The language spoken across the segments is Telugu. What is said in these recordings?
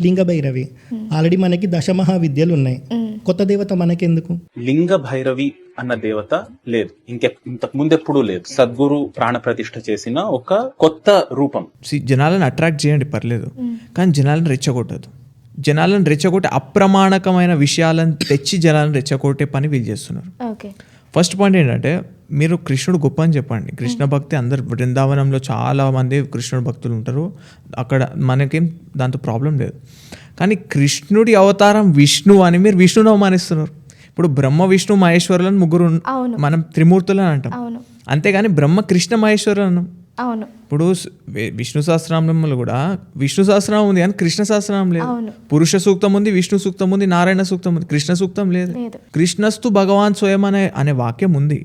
లింగ భైరవి ఆల్రెడీ మనకి దశమహావిద్యలు ఉన్నాయి. కొత్త దేవత మనకెందుకు? లింగ భైరవి అన్న దేవత లేదు, ఇంతకు ముందెప్పుడు లేదు. సద్గురు ప్రాణ ప్రతిష్ఠ చేసిన ఒక కొత్త రూపం. జనాలను అట్రాక్ట్ చేయండి పర్లేదు, కానీ జనాలను రెచ్చగొట్టదు. జనాలను రెచ్చగొట్టే అప్రమాణకమైన విషయాలను తెచ్చి జనాలను రెచ్చగొట్టే పని వీళ్ళు చేస్తున్నారు. ఫస్ట్ పాయింట్ ఏంటంటే, మీరు కృష్ణుడు గొప్ప అని చెప్పండి. కృష్ణ భక్తి అందరు బృందావనంలో చాలా మంది కృష్ణుడు భక్తులు ఉంటారు, అక్కడ మనకేం దాంతో ప్రాబ్లం లేదు. కానీ కృష్ణుడి అవతారం విష్ణు అని మీరు విష్ణుని అవమానిస్తున్నారు. ఇప్పుడు బ్రహ్మ విష్ణు మహేశ్వరులను ముగ్గురు మనం త్రిమూర్తులని అంటాం, అంతేగాని బ్రహ్మ కృష్ణ మహేశ్వరులు అన్నాం. ఇప్పుడు విష్ణు సహస్రనామంలో కూడా విష్ణు సహస్రనామం ఉంది కానీ కృష్ణ సహస్రనామం లేదు. పురుష సూక్తం ఉంది, విష్ణు సూక్తం ఉంది, నారాయణ సూక్తం ఉంది, కృష్ణ సూక్తం లేదు. కృష్ణస్తు భగవాన్ స్వయం అనే వాక్యం ఉంది.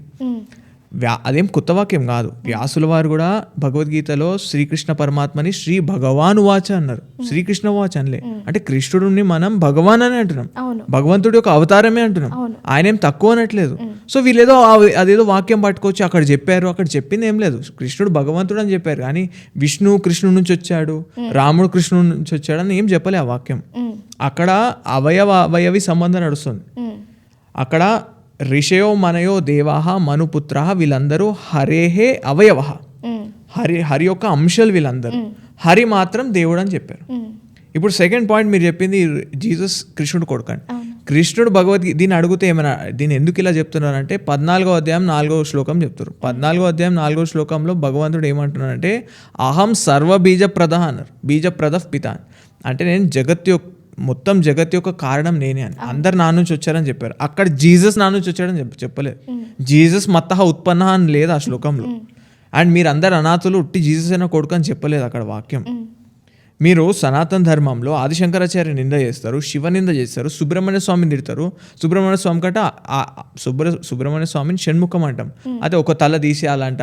అదేం కొత్త వాక్యం కాదు. వ్యాసుల వారు కూడా భగవద్గీతలో శ్రీకృష్ణ పరమాత్మని శ్రీ భగవాన్ వాచ అన్నారు, శ్రీకృష్ణ వాచ అనలే. అంటే కృష్ణుడిని మనం భగవాన్ అని అంటున్నాం, భగవంతుడి యొక్క అవతారమే అంటున్నాం, ఆయన ఏం తక్కువ అనట్లేదు. సో వీళ్ళేదో అదేదో వాక్యం పట్టుకొచ్చి అక్కడ చెప్పారు, అక్కడ చెప్పింది ఏం లేదు. కృష్ణుడు భగవంతుడు అని చెప్పారు, కానీ విష్ణు కృష్ణుడి నుంచి వచ్చాడు, రాముడు కృష్ణుడి నుంచి వచ్చాడు అని ఏం చెప్పలే ఆ వాక్యం. అక్కడ అవయవి సంబంధం నడుస్తుంది. అక్కడ ఋషయో మనయో దేవాహ మనుపుత్ర వీళ్ళందరూ హరేహే అవయవ, హరి యొక్క అంశాలు వీళ్ళందరూ. హరి మాత్రం దేవుడు అని చెప్పారు. ఇప్పుడు సెకండ్ పాయింట్ మీరు చెప్పింది జీసస్ కృష్ణుడు కొడుకండి. కృష్ణుడు భగవద్గీత దీన్ని అడిగితే ఏమైనా దీన్ని ఎందుకు ఇలా చెప్తున్నారంటే 14వ అధ్యాయం 4వ శ్లోకం చెప్తారు. 14వ అధ్యాయం 4వ శ్లోకంలో భగవంతుడు ఏమంటున్నాడంటే, అహం సర్వ బీజప్రద అన్నారు, బీజప్రద పిత అంటే నేను మొత్తం జగత్ యొక్క కారణం నేనే అని. అందరు నా నుంచి వచ్చారని చెప్పారు. అక్కడ జీసస్ నా నుంచి వచ్చాడని చెప్పలేదు. జీసస్ మత్తహ ఉత్పన్న అని లేదు ఆ శ్లోకంలో. అండ్ మీరు అందరు అనాథులు ఉట్టి జీసస్ అయినా కొడుకు అని చెప్పలేదు అక్కడ వాక్యం. మీరు సనాతన ధర్మంలో ఆదిశంకరాచార్య నింద చేస్తారు, శివ నింద చేస్తారు, సుబ్రహ్మణ్య స్వామిని తిడతారు. సుబ్రహ్మణ్య స్వామి కంటే సుబ్రహ్మణ్య స్వామిని షణ్ముఖం అంటాం, అదే ఒక తల తీసేయాలంట,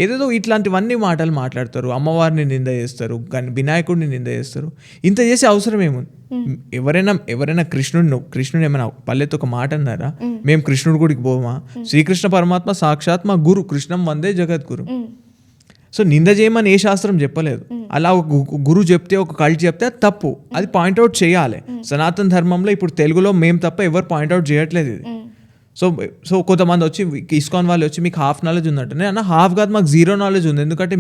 ఏదేదో ఇట్లాంటివన్నీ మాటలు మాట్లాడతారు. అమ్మవారిని నింద చేస్తారు, వినాయకుడిని నింద చేస్తారు. ఇంత చేసే అవసరం ఏముంది? ఎవరైనా కృష్ణుడిని ఏమైనా పల్లెతో ఒక మాట అన్నారా? మేము కృష్ణుడి గుడికి పోమా? శ్రీకృష్ణ పరమాత్మ సాక్షాత్ మా గురు, కృష్ణం వందే జగద్గురు. సో నింద చేయమని ఏ శాస్త్రం చెప్పలేదు. అలా ఒక గురువు చెప్తే, ఒక కల్ట్ చెప్తే అది తప్పు, అది పాయింట్అవుట్ చేయాలి. సనాతన ధర్మంలో ఇప్పుడు తెలుగులో మేము తప్ప ఎవరు పాయింట్అవుట్ చేయట్లేదు ఇది. సో కొంతమంది వచ్చి ఇస్కాన్ వాళ్ళు వచ్చి మీకు హాఫ్ నాలెడ్జ్ ఉందంటే, నేను హాఫ్ కాదు, మాకు జీరో నాలెడ్జ్ ఉంది. ఎందుకంటే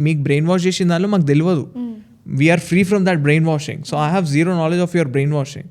మీకు బ్రెయిన్ వాష్ చేసిన దానిలో మాకు తెలియదు. We are free from that brain washing. So I have zero knowledge of your brain washing.